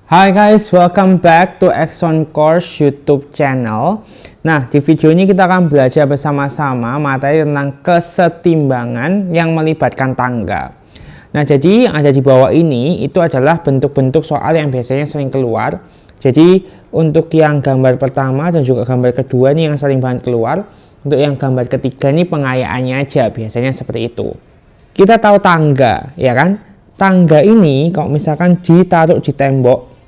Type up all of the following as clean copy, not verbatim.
Hai guys, welcome back to Exxon Course YouTube channel. Nah, di video ini kita akan belajar bersama-sama materi tentang kesetimbangan yang melibatkan tangga. Nah, jadi yang ada di bawah ini itu adalah bentuk-bentuk soal yang biasanya sering keluar. Jadi, untuk yang gambar pertama dan juga gambar kedua ini yang sering banget keluar. Untuk yang gambar ketiga ini pengayaannya aja, biasanya seperti itu. Kita tahu tangga, ya kan? Tangga ini kalau misalkan ditaruh di tembok,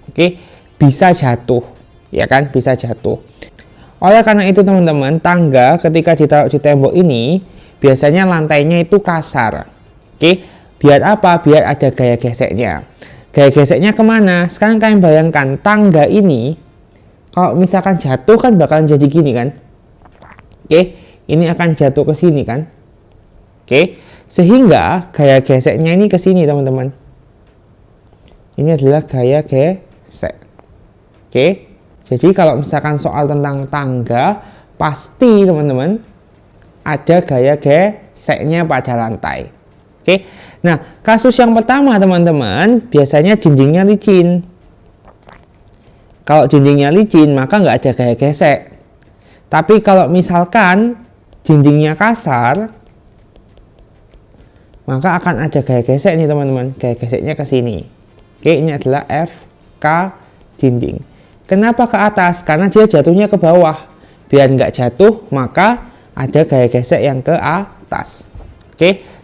bisa jatuh, ya kan, bisa jatuh. Oleh karena itu teman-teman, tangga ketika ditaruh di tembok ini biasanya lantainya itu kasar. Biar apa? Biar ada gaya geseknya. Gaya geseknya kemana? Sekarang kalian bayangkan tangga ini kalau misalkan jatuh kan bakalan jadi gini kan. Ini akan jatuh ke sini kan. Sehingga gaya geseknya ini ke sini teman-teman. Ini adalah gaya gesek. Jadi kalau misalkan soal tentang tangga, pasti teman-teman ada gaya geseknya pada lantai. Nah, kasus yang pertama teman-teman, biasanya dindingnya licin. Kalau dindingnya licin, maka nggak ada gaya gesek. Tapi kalau misalkan dindingnya kasar, maka akan ada gaya gesek nih teman-teman. Gaya geseknya ke sini. Ini adalah FK dinding. Kenapa ke atas? Karena dia jatuhnya ke bawah. Biar nggak jatuh, maka ada gaya gesek yang ke atas.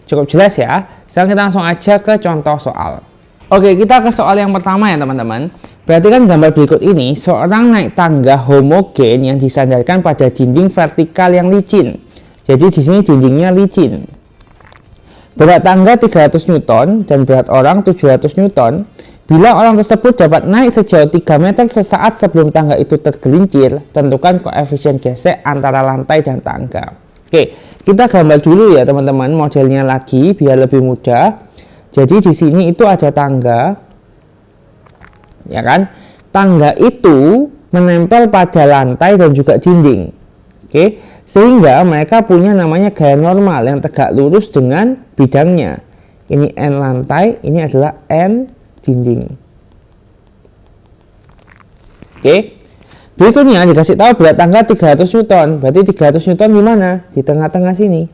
Cukup jelas ya. Sekarang kita langsung aja ke contoh soal. Kita ke soal yang pertama ya teman-teman. Berarti kan gambar berikut ini, seorang naik tangga homogen yang disandarkan pada dinding vertikal yang licin. Jadi di sini dindingnya licin. Berat tangga 300 Newton dan berat orang 700 Newton. Bila orang tersebut dapat naik sejauh 3 meter sesaat sebelum tangga itu tergelincir, tentukan koefisien gesek antara lantai dan tangga. Kita gambar dulu ya teman-teman, modelnya lagi biar lebih mudah. Jadi di sini itu ada tangga, ya kan? Tangga itu menempel pada lantai dan juga dinding. Sehingga mereka punya namanya gaya normal yang tegak lurus dengan bidangnya. Ini N lantai, ini adalah N dinding. Berikutnya dikasih tahu berat tangga 300 Newton. Berarti 300 Newton di mana? Di tengah-tengah sini.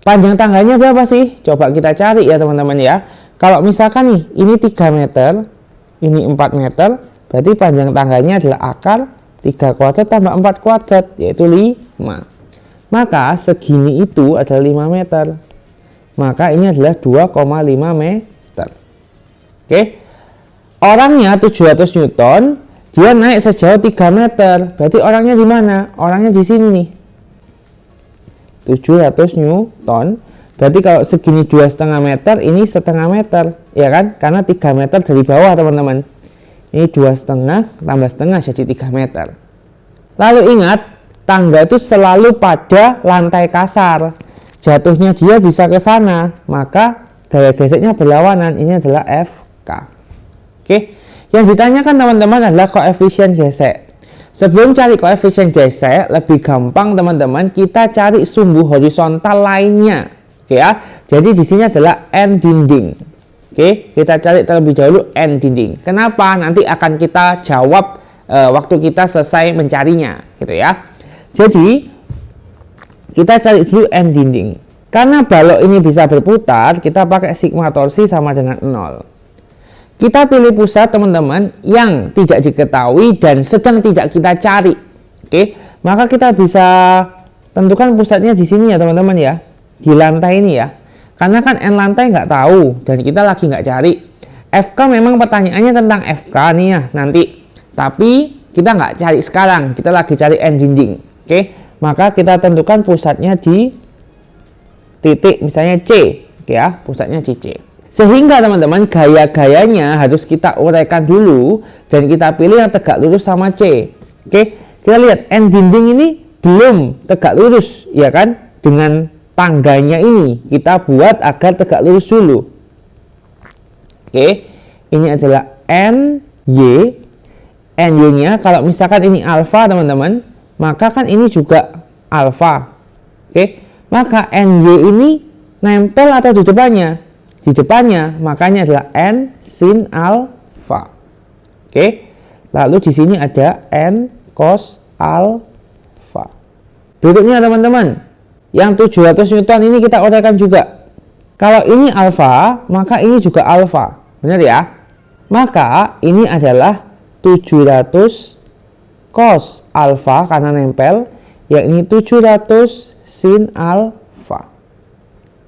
Panjang tangganya berapa sih? Coba kita cari ya teman-teman ya. Kalau misalkan nih, ini 3 meter, ini 4 meter, berarti panjang tangganya adalah akar 3 kuadrat tambah 4 kuadrat, yaitu 5. Maka segini itu adalah 5 meter. Maka ini adalah 2,5 meter. Orangnya 700 Newton, dia naik sejauh 3 meter. Berarti orangnya di mana? Orangnya di sini nih. 700 Newton. Berarti kalau segini 2,5 meter, ini setengah meter, ya kan? Karena 3 meter dari bawah, teman-teman. Ini 2,5 tambah setengah jadi 3 meter. Lalu ingat, tangga itu selalu pada lantai kasar. Jatuhnya dia bisa ke sana, maka gaya geseknya berlawanan. Ini adalah FK. Yang ditanyakan teman-teman adalah koefisien gesek. Sebelum cari koefisien gesek, lebih gampang teman-teman kita cari sumbu horizontal lainnya. Jadi di sini adalah N dinding. Kita cari terlebih dahulu N dinding. Kenapa? Nanti akan kita jawab waktu kita selesai mencarinya, gitu ya. Jadi kita cari dulu N dinding. Karena balok ini bisa berputar, kita pakai sigma torsi sama dengan 0. Kita pilih pusat teman-teman yang tidak diketahui dan sedang tidak kita cari. Maka kita bisa tentukan pusatnya di sini ya teman-teman ya. Di lantai ini ya. Karena kan N lantai nggak tahu dan kita lagi nggak cari. FK memang pertanyaannya tentang FK nih ya nanti. Tapi kita nggak cari sekarang, kita lagi cari N dinding. Maka kita tentukan pusatnya di titik misalnya C, pusatnya di C. Sehingga teman-teman gaya-gayanya harus kita uraikan dulu dan kita pilih yang tegak lurus sama C. Kita lihat N dinding ini belum tegak lurus, ya kan? Dengan tangganya ini kita buat agar tegak lurus dulu. Ini adalah NY. NY-nya kalau misalkan ini alfa teman-teman, maka kan ini juga alfa. Maka NY ini nempel atau di depannya? di depannya, makanya adalah N sin alfa. Oke. Lalu di sini ada N cos alfa. Berikutnya teman-teman, yang 700 Newton ini kita uraikan juga. Kalau ini alfa, maka ini juga alfa. Benar ya? Maka ini adalah 700 cos alfa karena nempel, yakni 700 sin alfa.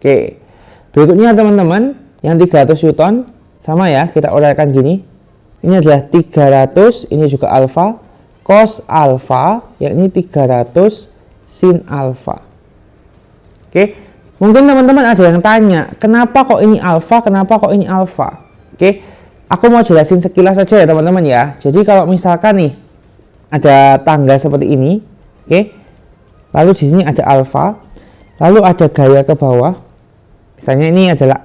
Oke. Berikutnya teman-teman, yang 300 Newton sama ya, kita uraikan gini. Ini adalah 300, ini juga alfa, cos alfa, yakni 300 sin alfa. Oke. Mungkin teman-teman ada yang tanya, kenapa kok ini alfa, kenapa kok ini alfa? Oke. Aku mau jelasin sekilas saja ya teman-teman ya. Jadi kalau misalkan nih ada tangga seperti ini, oke. Lalu di sini ada alfa, lalu ada gaya ke bawah. Misalnya ini adalah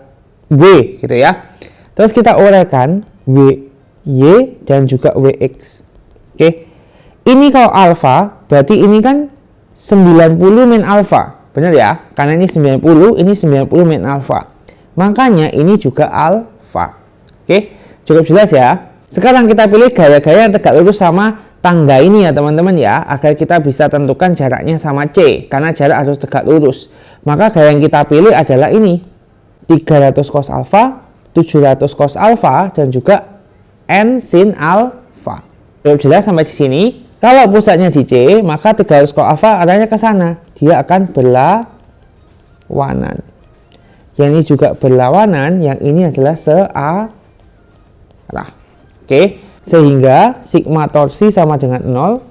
W gitu ya. Terus kita uraikan WY dan juga WX. Oke. Ini kalau alfa, berarti ini kan 90 min alfa. Benar ya? Karena ini 90, ini 90 min alfa. Makanya ini juga alfa. Oke. Cukup jelas ya. Sekarang kita pilih gaya-gaya yang tegak lurus sama tangga ini ya teman-teman ya, agar kita bisa tentukan jaraknya sama C, karena jarak harus tegak lurus. Maka gaya yang kita pilih adalah ini, 300 cos alfa, 700 cos alfa, dan juga N sin alfa. Cukup jelas sampai di sini. Kalau pusatnya di C, maka 300 cos alfa arahnya ke sana, dia akan berlawanan. Yang ini juga berlawanan, yang ini adalah searah. Oke, sehingga sigma torsi sama dengan 0,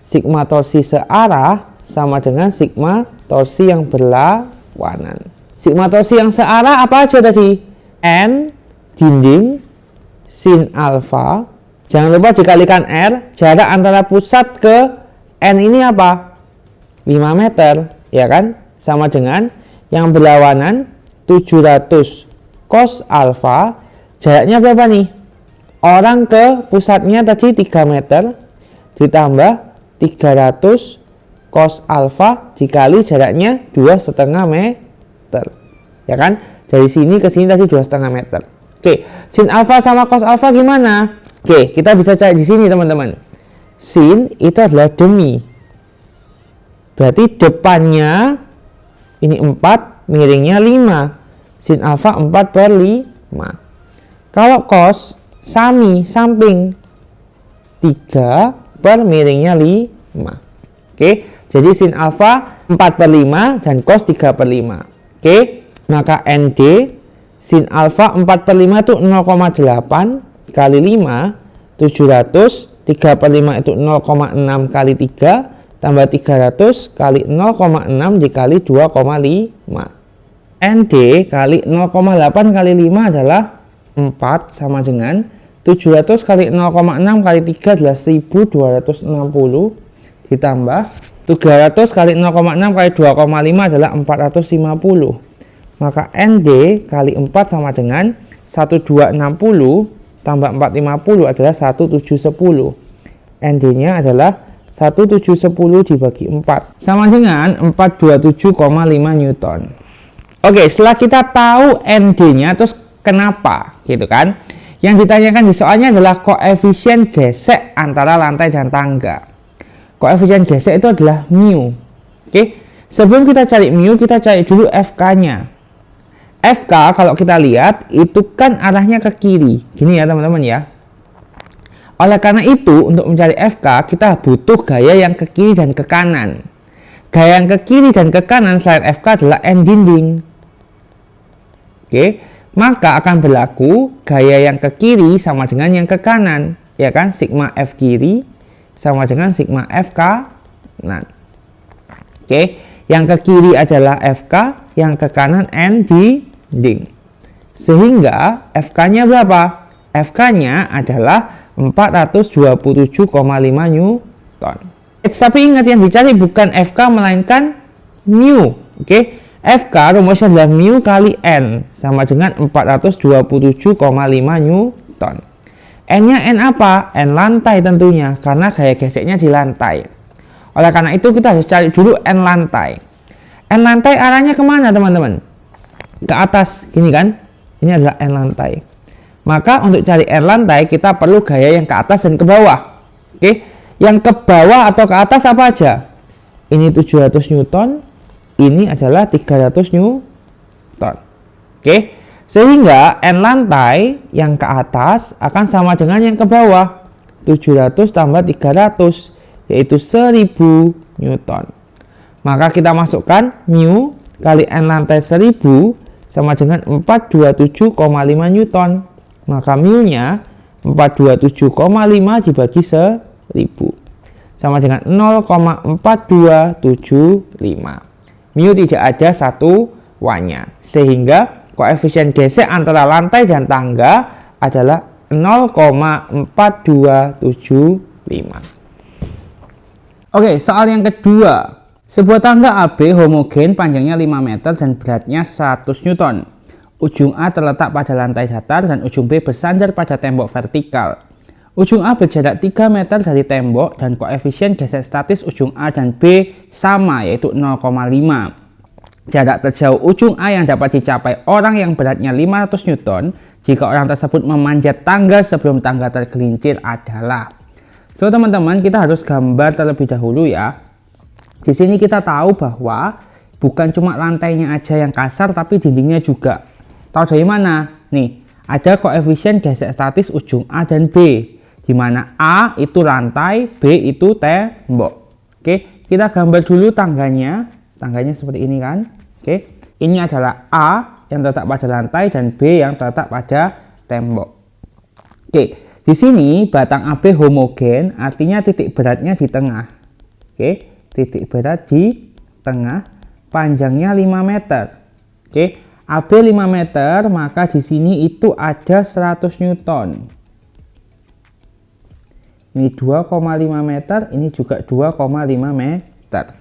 sigma torsi searah sama dengan sigma torsi yang berlawanan. Sigma torsi yang searah apa aja tadi? N dinding sin alfa. Jangan lupa dikalikan R, jarak antara pusat ke N ini apa? 5 meter, ya kan? Sama dengan yang berlawanan 700 cos alfa, jaraknya berapa nih? Orang ke pusatnya tadi 3 meter ditambah 300 cos alfa dikali jaraknya 2,5 meter. Ya kan? Dari sini ke sini tadi 2,5 meter. Oke, sin alfa sama cos alfa gimana? Oke, kita bisa cari di sini teman-teman. Sin itu adalah demi. Berarti depannya ini 4, miringnya 5. Sin alfa 4/5. Kalau cos sami samping 3 per miringnya 5. Oke, jadi sin alfa 4/5 dan cos 3/5. Oke, maka ND sin alfa 4/5 itu 0,8 kali 5, 700, 3/5 itu 0,6 kali 3, tambah 300 kali 0,6 dikali 2,5. ND kali 0,8 kali 5 adalah 4 sama dengan 700 kali 0,6 kali 3 adalah 1260 ditambah 300 kali 0,6 kali 2,5 adalah 450. Maka ND kali 4 sama dengan 1260 tambah 450 adalah 1710. ND-nya adalah 1710 dibagi 4 sama dengan 427,5 Newton. Oke, setelah kita tahu ND-nya, terus kenapa gitu kan? Yang ditanyakan di soalnya adalah koefisien gesek antara lantai dan tangga. Koefisien gesek itu adalah mu. Oke, sebelum kita cari mu, kita cari dulu FK-nya. FK kalau kita lihat itu kan arahnya ke kiri. Gini ya teman-teman ya. Oleh karena itu untuk mencari FK kita butuh gaya yang ke kiri dan ke kanan. Gaya yang ke kiri dan ke kanan selain FK adalah N dinding. Oke, maka akan berlaku gaya yang ke kiri sama dengan yang ke kanan, ya kan? Sigma F kiri sama dengan sigma F kanan. Oke, yang ke kiri adalah FK, yang ke kanan N dinding. Sehingga FK-nya berapa? FK-nya adalah 427,5 Newton. Tapi ingat yang dicari bukan FK melainkan mu. Oke, FK rumusnya adalah mu kali N sama dengan 427,5 Newton. N-nya N apa? N lantai tentunya, karena gaya geseknya di lantai. Oleh karena itu kita harus cari dulu N lantai. N lantai arahnya kemana teman-teman? Ke atas, gini kan? Ini adalah N lantai. Maka untuk cari N lantai kita perlu gaya yang ke atas dan ke bawah. Oke, yang ke bawah atau ke atas apa aja? Ini 700 Newton, ini adalah 300 Newton. Oke, sehingga N lantai yang ke atas akan sama dengan yang ke bawah. 700 tambah 300, yaitu 1000 Newton. Maka kita masukkan mu kali N lantai 1000 sama dengan 427,5 Newton. Maka mu-nya 427,5 dibagi 1000 sama dengan 0,4275. Mu tidak ada satuannya, sehingga koefisien gesek antara lantai dan tangga adalah 0,4275. Oke, soal yang kedua. Sebuah tangga AB homogen panjangnya 5 meter dan beratnya 100 Newton. Ujung A terletak pada lantai datar dan ujung B bersandar pada tembok vertikal. Ujung A berjarak 3 meter dari tembok dan koefisien gesek statis ujung A dan B sama, yaitu 0,5. Jarak terjauh ujung A yang dapat dicapai orang yang beratnya 500 Newton jika orang tersebut memanjat tangga sebelum tangga tergelincir adalah. So teman-teman, kita harus gambar terlebih dahulu ya. Di sini kita tahu bahwa bukan cuma lantainya aja yang kasar, tapi dindingnya juga. Tahu dari mana? Nih, ada koefisien gesek statis ujung A dan B, di mana A itu lantai, B itu tembok. Oke, kita gambar dulu tangganya. Tangganya seperti ini kan? Oke, ini adalah A yang terletak pada lantai dan B yang terletak pada tembok. Oke, di sini batang AB homogen, artinya titik beratnya di tengah. Oke, titik berat di tengah, panjangnya 5 meter. Oke, AB 5 meter, maka di sini itu ada 100 Newton. Ini 2,5 meter, ini juga 2,5 meter.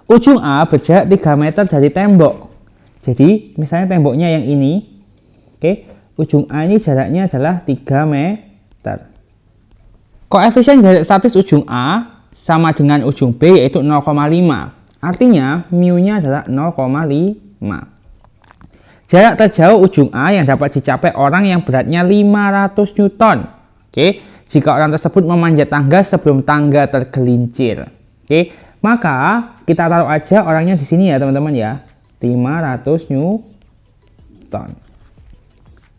Ujung A berjarak 3 meter dari tembok. Jadi, misalnya temboknya yang ini. Oke, ujung A ini jaraknya adalah 3 meter. Koefisien gesek statis ujung A sama dengan ujung B, yaitu 0,5. Artinya, mu-nya adalah 0,5. Jarak terjauh ujung A yang dapat dicapai orang yang beratnya 500 Newton. Oke, jika orang tersebut memanjat tangga sebelum tangga tergelincir. Oke, maka kita taruh aja orangnya di sini ya teman-teman ya. 500 Newton.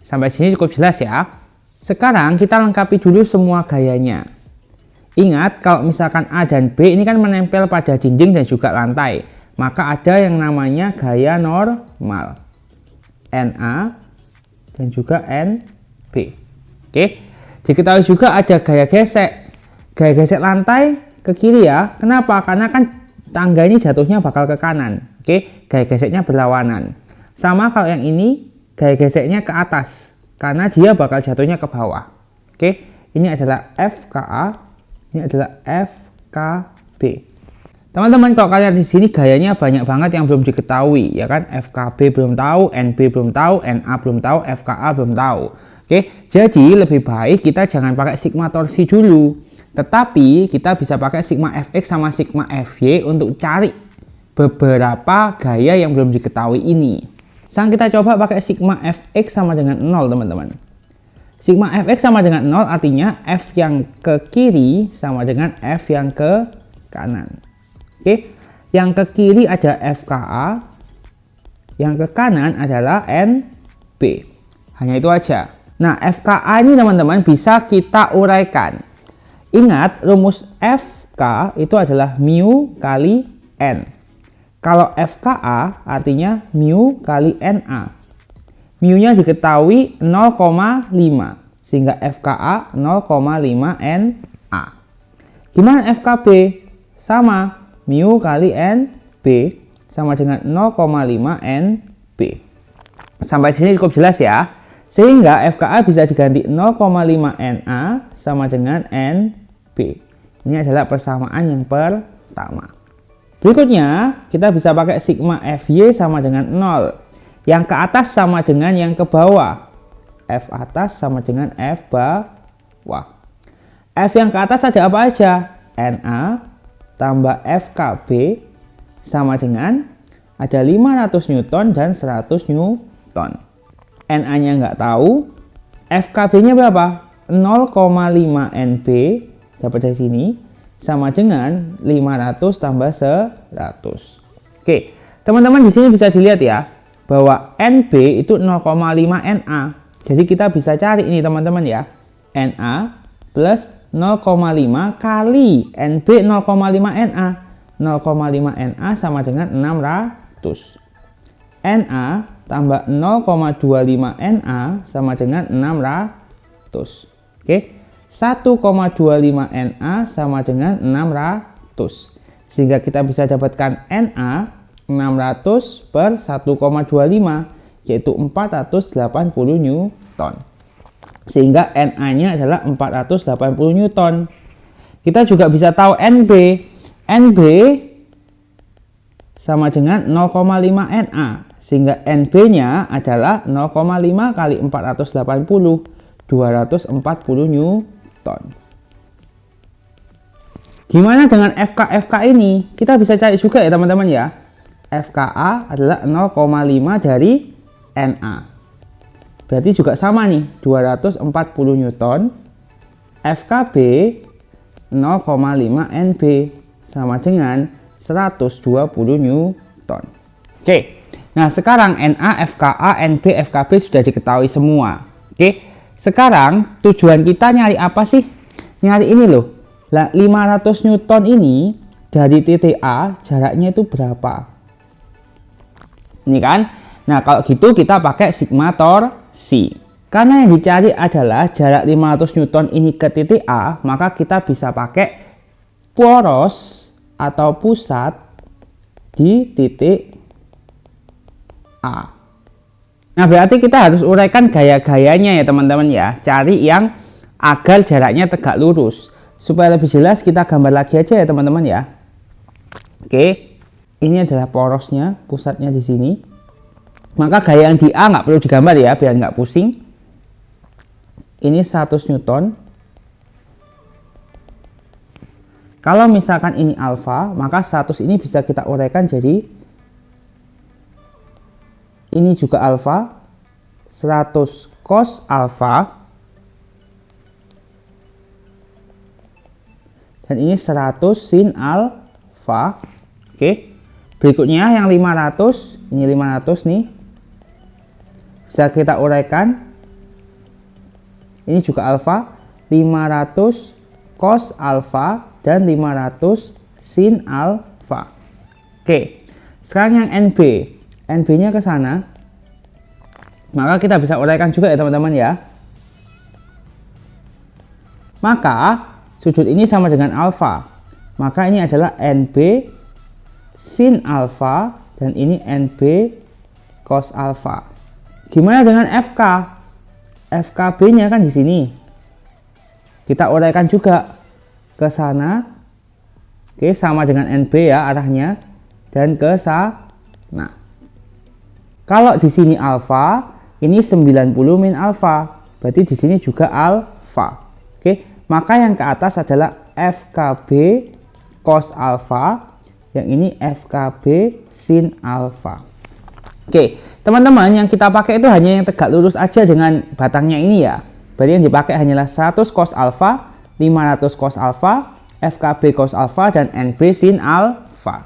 Sampai sini cukup jelas ya. Sekarang kita lengkapi dulu semua gayanya. Ingat, kalau misalkan A dan B ini kan menempel pada dinding dan juga lantai, maka ada yang namanya gaya normal. NA dan juga NB. Oke, diketahui juga ada gaya gesek. Gaya gesek lantai ke kiri ya. Kenapa? Karena kan tangga ini jatuhnya bakal ke kanan. Oke, gaya geseknya berlawanan. Sama kalau yang ini, gaya geseknya ke atas, karena dia bakal jatuhnya ke bawah. Oke, ini adalah FKA, ini adalah FKB. Teman-teman, kalau kalian di sini gayanya banyak banget yang belum diketahui, ya kan? FKB belum tahu, NB belum tahu, NA belum tahu, FKA belum tahu. Oke, jadi lebih baik kita jangan pakai sigma torsi dulu, tetapi kita bisa pakai sigma Fx sama sigma Fy untuk cari beberapa gaya yang belum diketahui ini. Sekarang kita coba pakai sigma Fx sama dengan 0, teman-teman. Sigma Fx sama dengan 0 artinya F yang ke kiri sama dengan F yang ke kanan. Oke, yang ke kiri ada FKA, yang ke kanan adalah NB. Hanya itu aja. Nah, FKA ini teman-teman bisa kita uraikan. Ingat, rumus FK itu adalah mu kali N. Kalau FKA artinya mu kali NA. Mu-nya diketahui 0,5, sehingga FKA 0,5 NA. Gimana FKB? Sama, mu kali NB sama dengan 0,5 NB. Sampai sini cukup jelas ya. Sehingga FKA bisa diganti 0,5 NA sama dengan NB. Ini adalah persamaan yang pertama. Berikutnya, kita bisa pakai sigma Fy sama dengan 0. Yang ke atas sama dengan yang ke bawah. F atas sama dengan F bawah. F yang ke atas ada apa aja? NA tambah FKB sama dengan ada 500 Newton dan 100 Newton. NA-nya nggak tahu, FKB-nya berapa? 0,5 NB, dapat dari sini, sama dengan 500 tambah 100. Oke, teman-teman di sini bisa dilihat ya, bahwa NB itu 0,5 NA. Jadi kita bisa cari ini teman-teman ya, NA plus 0,5 kali NB 0,5 NA. 0,5 NA sama dengan 600. NA tambah 0,25 NA sama dengan 600. Oke, 1,25 NA sama dengan 600. Sehingga kita bisa dapatkan NA 600 per 1,25, yaitu 480 Newton. Sehingga NA-nya adalah 480 Newton. Kita juga bisa tahu NB. NB sama dengan 0,5 NA. Sehingga NB-nya adalah 0,5 kali 480, 240 Newton. Gimana dengan FK ini? Kita bisa cari juga ya teman-teman ya. FKA adalah 0,5 dari NA. Berarti juga sama nih, 240 Newton. FKB 0,5 NB sama dengan 120 Newton. Oke. Nah, sekarang NA, FKA, NB, FKB sudah diketahui semua. Oke. Sekarang tujuan kita nyari apa sih? Nyari ini loh. Nah, 500 Newton ini dari titik A jaraknya itu berapa? Ini kan? Nah, kalau gitu kita pakai sigma torsi. Karena yang dicari adalah jarak 500 Newton ini ke titik A, maka kita bisa pakai poros atau pusat di titik A. Nah, berarti kita harus uraikan gaya-gayanya ya teman-teman ya. Cari yang agar jaraknya tegak lurus. Supaya lebih jelas kita gambar lagi aja ya teman-teman ya. Oke, ini adalah porosnya, pusatnya di sini. Maka gaya yang di A nggak perlu digambar ya, biar nggak pusing. Ini 100 Newton. Kalau misalkan ini alfa, maka 100 ini bisa kita uraikan jadi ini juga alfa, 100 cos alfa. Dan ini 100 sin alfa. Oke. Berikutnya yang 500, ini 500 nih. Bisa kita uraikan. Ini juga alfa, 500 cos alfa dan 500 sin alfa. Oke. Sekarang yang NB. NB-nya ke sana. Maka kita bisa uraikan juga ya teman-teman ya. Maka sudut ini sama dengan alfa. Maka ini adalah NB sin alfa dan ini NB cos alfa. Gimana dengan FK? FKB-nya kan di sini. Kita uraikan juga ke sana. Oke, sama dengan NB ya arahnya dan ke sana. Kalau di sini alfa, ini 90 min alfa. Berarti di sini juga alfa. Oke. Maka yang ke atas adalah FKB cos alfa, yang ini FKB sin alfa. Oke, teman-teman, yang kita pakai itu hanya yang tegak lurus aja dengan batangnya ini ya. Berarti yang dipakai hanyalah 100 cos alfa, 500 cos alfa, FKB cos alfa, dan NB sin alfa.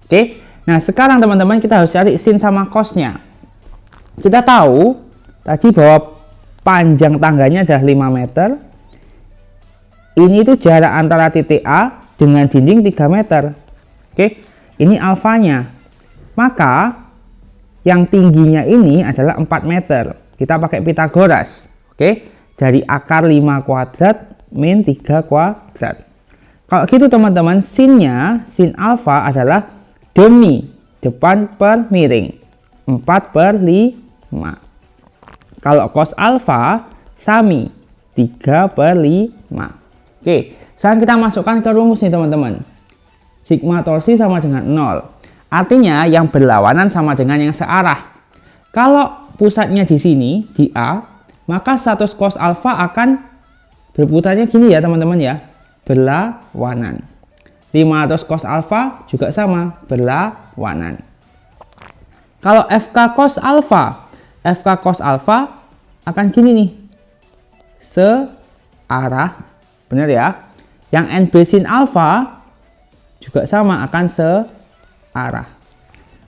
Oke, nah sekarang teman-teman kita harus cari sin sama cosnya. Kita tahu tadi bahwa panjang tangganya adalah 5 meter. Ini itu jarak antara titik A dengan dinding 3 meter. Oke, ini alfanya. Maka yang tingginya ini adalah 4 meter. Kita pakai Pitagoras. Oke, dari akar 5 kuadrat min 3 kuadrat. Kalau gitu teman-teman, sinnya, sin alfa adalah demi, depan per miring, 4/5. Kalau cos alfa sami, 3/5. Oke, sekarang kita masukkan ke rumus nih teman-teman. Sigma torsi sama dengan 0. Artinya yang berlawanan sama dengan yang searah. Kalau pusatnya di sini, di A, maka 100 cos alfa akan berputarnya gini ya teman-teman ya. Berlawanan. 500 cos alfa juga sama, berlawanan. Kalau FK cos alfa, FK cos alfa akan gini nih. Searah. Benar ya? Yang NB sin alfa juga sama, akan searah.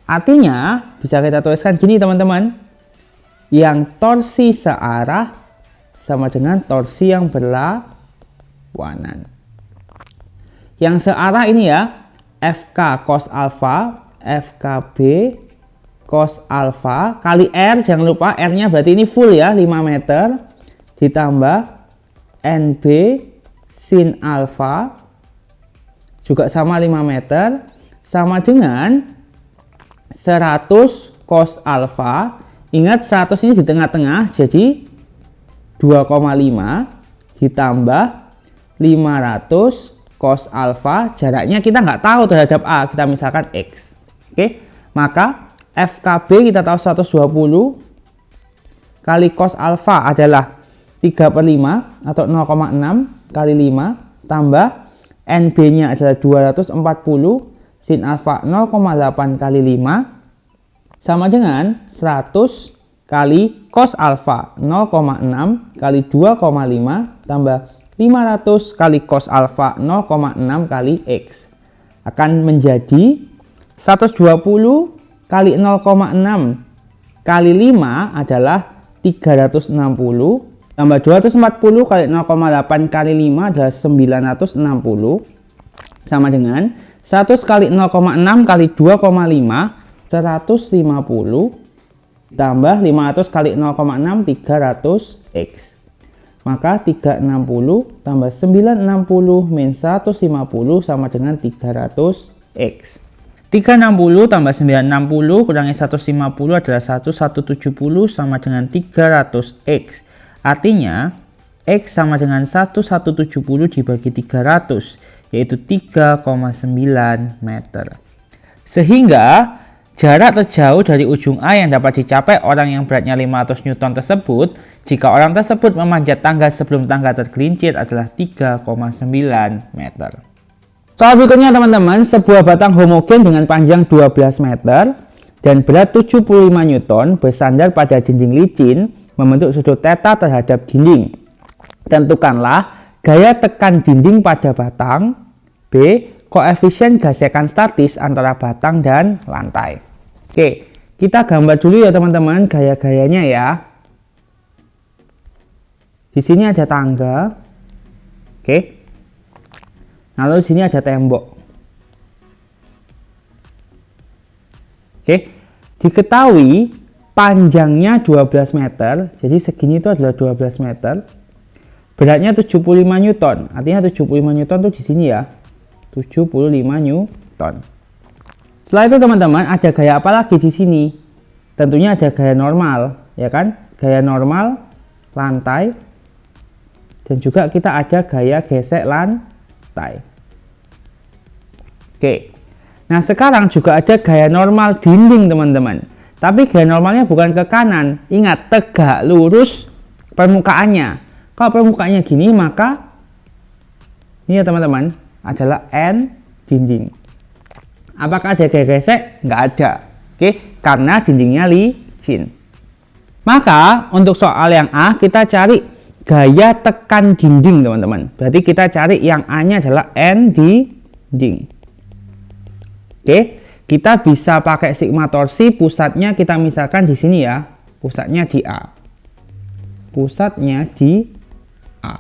Artinya bisa kita tuliskan gini teman-teman. Yang torsi searah sama dengan torsi yang berlawanan. Yang searah ini ya, FK cos alfa, FKB cos alfa kali R, jangan lupa R-nya berarti ini full ya, 5 meter, ditambah NB sin alfa juga sama 5 meter, sama dengan 100 cos alfa. Ingat 100 ini di tengah-tengah, jadi 2,5 ditambah 500 cos alfa, jaraknya kita nggak tahu terhadap A, kita misalkan X. Oke, maka FKB kita tahu 120 kali cos alfa adalah 3/5 atau 0,6 kali 5 tambah NB nya adalah 240 sin alfa 0,8 kali 5 sama dengan 100 kali cos alfa 0,6 kali 2,5 tambah 500 kali cos alfa 0,6 kali X akan menjadi 120 kali 0,6 kali 5 adalah 360 tambah 240 kali 0,8 kali 5 adalah 960 sama dengan 100 kali 0,6 kali 2,5 150 tambah 500 kali 0,6 300x. Maka 360 tambah 960 min 150 sama dengan 300x. 360 tambah 960 kurangi 150 adalah 1170 sama dengan 300x. Artinya x sama dengan 1170 dibagi 300, yaitu 3,9 meter. Sehingga jarak terjauh dari ujung A yang dapat dicapai orang yang beratnya 500 Newton tersebut, jika orang tersebut memanjat tangga sebelum tangga tergelincir adalah 3,9 meter. Soal berikutnya teman-teman, sebuah batang homogen dengan panjang 12 meter dan berat 75 Newton bersandar pada dinding licin membentuk sudut theta terhadap dinding. Tentukanlah gaya tekan dinding pada batang. B. Koefisien gesekan statis antara batang dan lantai. Oke, kita gambar dulu ya teman-teman gaya-gayanya ya. Di sini ada tangga. Oke. Lalu di sini ada tembok. Oke. Diketahui panjangnya 12 meter, jadi segini itu adalah 12 meter. Beratnya 75 Newton. Artinya 75 Newton itu di sini ya. 75 Newton. Setelah itu teman-teman ada gaya apa lagi di sini? Tentunya ada gaya normal, ya kan? Gaya normal lantai dan juga kita ada gaya gesek lantai. Oke. Nah, sekarang juga ada gaya normal dinding, teman-teman. Tapi gaya normalnya bukan ke kanan. Ingat, tegak lurus permukaannya. Kalau permukaannya gini, maka ini ya teman-teman, adalah N dinding. Apakah ada gaya gesek? Nggak ada. Oke, karena dindingnya licin. Maka untuk soal yang A kita cari gaya tekan dinding teman-teman. Berarti kita cari yang A-nya adalah N dinding. Oke, kita bisa pakai sigma torsi. Pusatnya kita misalkan di sini ya. Pusatnya di A. Pusatnya di A.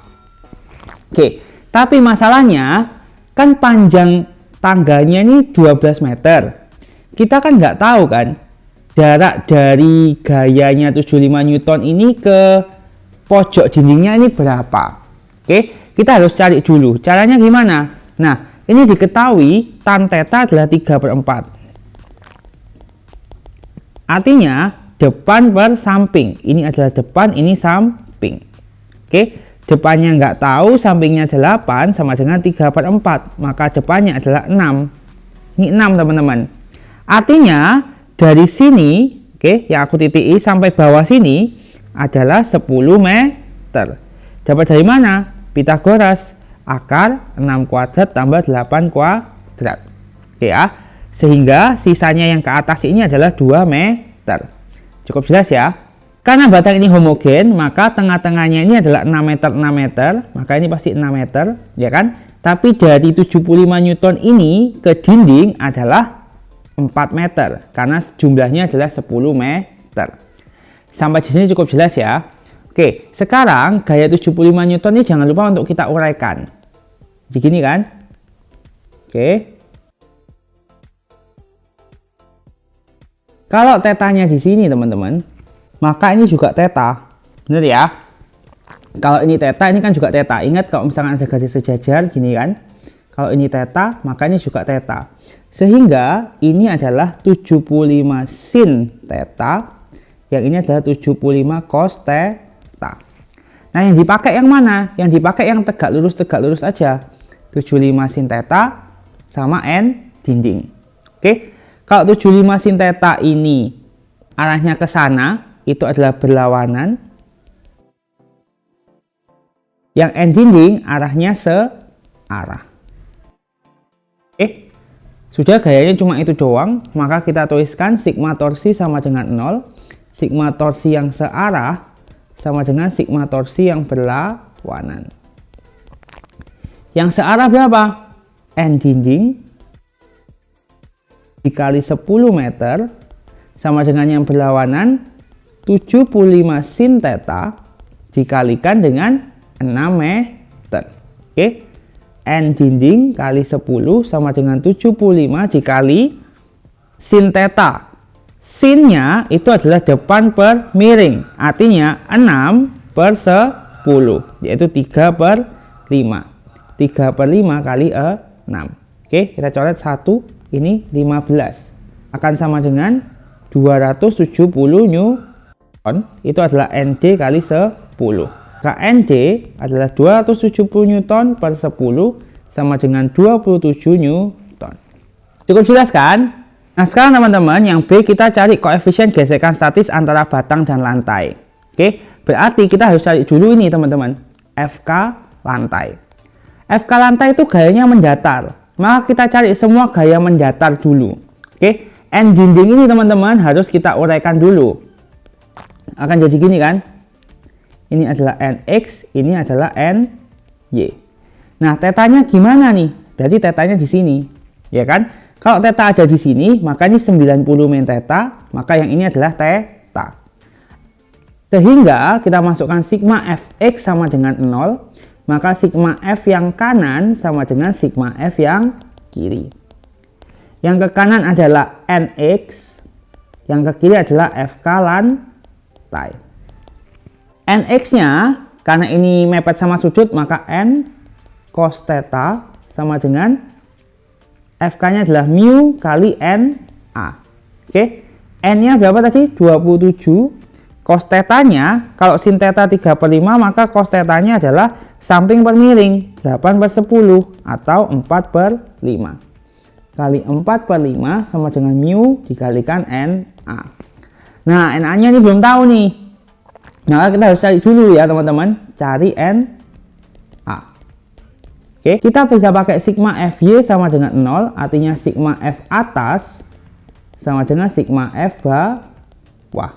Oke, tapi masalahnya kan panjang tangganya ini 12 meter. Kita kan nggak tahu kan jarak dari gayanya 75 Newton ini ke pojok dindingnya ini berapa. Oke, kita harus cari dulu. Caranya gimana? Nah, ini diketahui tan theta adalah 3/4. Artinya depan per samping. Ini adalah depan, ini samping. Oke, depannya nggak tahu, sampingnya 8 sama dengan 3/4. Maka depannya adalah 6. Ini 6 teman-teman. Artinya dari sini, oke, yang aku titiki sampai bawah sini adalah 10 meter. Dapat dari mana? Pythagoras. Akar 6 kuadrat tambah 8 kuadrat. Oke ya. Sehingga sisanya yang ke atas ini adalah 2 meter. Cukup jelas ya? Karena batang ini homogen, maka tengah-tengahnya ini adalah 6 meter, 6 meter. Maka ini pasti 6 meter, ya kan? Tapi dari 75 Newton ini ke dinding adalah 4 meter. Karena jumlahnya adalah 10 meter. Sampai di sini cukup jelas ya. Oke, sekarang gaya 75 Newton ini jangan lupa untuk kita uraikan. Begini kan? Oke. Kalau tetanya di sini teman-teman, maka ini juga teta. Benar ya? Kalau ini teta, ini kan juga teta. Ingat kalau misalkan ada garis sejajar gini kan. Kalau ini teta, maka ini juga teta. Sehingga ini adalah 75 sin teta. Yang ini adalah 75 cos teta. Nah, yang dipakai yang mana? Yang dipakai yang tegak lurus aja. 75 sin teta sama n dinding. Oke. Kalau 75 sin teta ini arahnya ke sana, itu adalah berlawanan. Yang n dinding arahnya searah. Oke. Sudah, gayanya cuma itu doang, maka kita tuliskan sigma torsi sama dengan 0. Sigma torsi yang searah sama dengan sigma torsi yang berlawanan. Yang searah berapa? N dinding dikali 10 meter sama dengan yang berlawanan 75 sin theta dikalikan dengan 6 meter. Oke. N dinding kali 10 sama dengan 75 dikali sin theta. Sinnya itu adalah depan per miring. Artinya 6 per 10. Yaitu 3 per 5. 3 per 5 kali 6. Oke, kita coret 1. Ini 15. Akan sama dengan 270 Newton. Itu adalah ND kali 10. KND adalah 270 Newton per 10 sama dengan 27 Newton. Cukup jelas kan? Nah, sekarang teman-teman, yang B kita cari koefisien gesekan statis antara batang dan lantai. Oke, berarti kita harus cari dulu ini teman-teman, FK lantai. FK lantai itu gayanya mendatar. Maka kita cari semua gaya mendatar dulu. Oke, N dinding ini teman-teman harus kita uraikan dulu. Akan jadi gini kan? Ini adalah NX, ini adalah NY. Nah, tetanya gimana nih? Berarti tetanya di sini, ya kan? Kalau teta ada di sini, maka ini 90 min teta, maka yang ini adalah teta. Sehingga kita masukkan sigma Fx sama dengan 0, maka sigma F yang kanan sama dengan sigma F yang kiri. Yang ke kanan adalah NX, yang ke kiri adalah FK lantai. NX-nya, karena ini mepet sama sudut, maka N cos theta sama dengan FK-nya adalah mu kali NA. Oke, N-nya berapa tadi? 27. Cos theta-nya, kalau sin theta 3 per 5, maka cos theta-nya adalah samping per miring, 8 per 10, atau 4 per 5. Kali 4 per 5 sama dengan mu dikalikan NA. Nah, NA-nya ini belum tahu nih. Nah, kita harus cari dulu ya teman-teman, cari NA. Oke, kita bisa pakai sigma Fy sama dengan 0, artinya sigma F atas sama dengan sigma F bawah.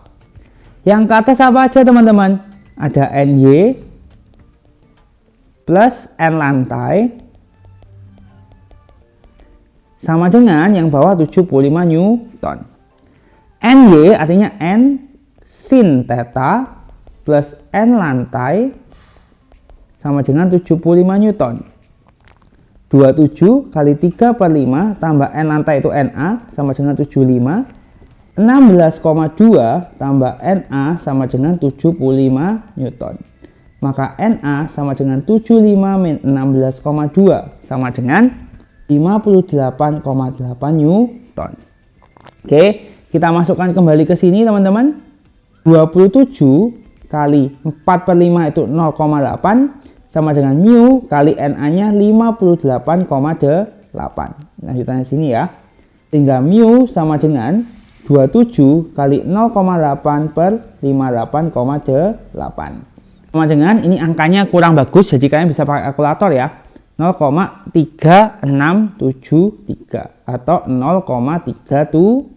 Yang ke atas apa aja teman-teman? Ada NY plus N lantai sama dengan yang bawah 75 Newton. NY artinya N sin theta plus N lantai sama dengan 75 Newton. 27 kali 3 per 5 tambah N lantai itu NA sama dengan 75. 16,2 tambah NA sama dengan 75 Newton. Maka NA sama dengan 75 min 16,2 sama dengan 58,8 Newton. Oke, kita masukkan kembali ke sini teman-teman. 27 kali 4 per 5 itu 0,8 sama dengan mu kali NA-nya 58,8. Lanjutannya sini ya. Sehingga mu sama dengan 27 kali 0,8 per 58,8. Sama dengan ini angkanya kurang bagus, jadi kalian bisa pakai kalkulator ya. 0,3673 atau 0,37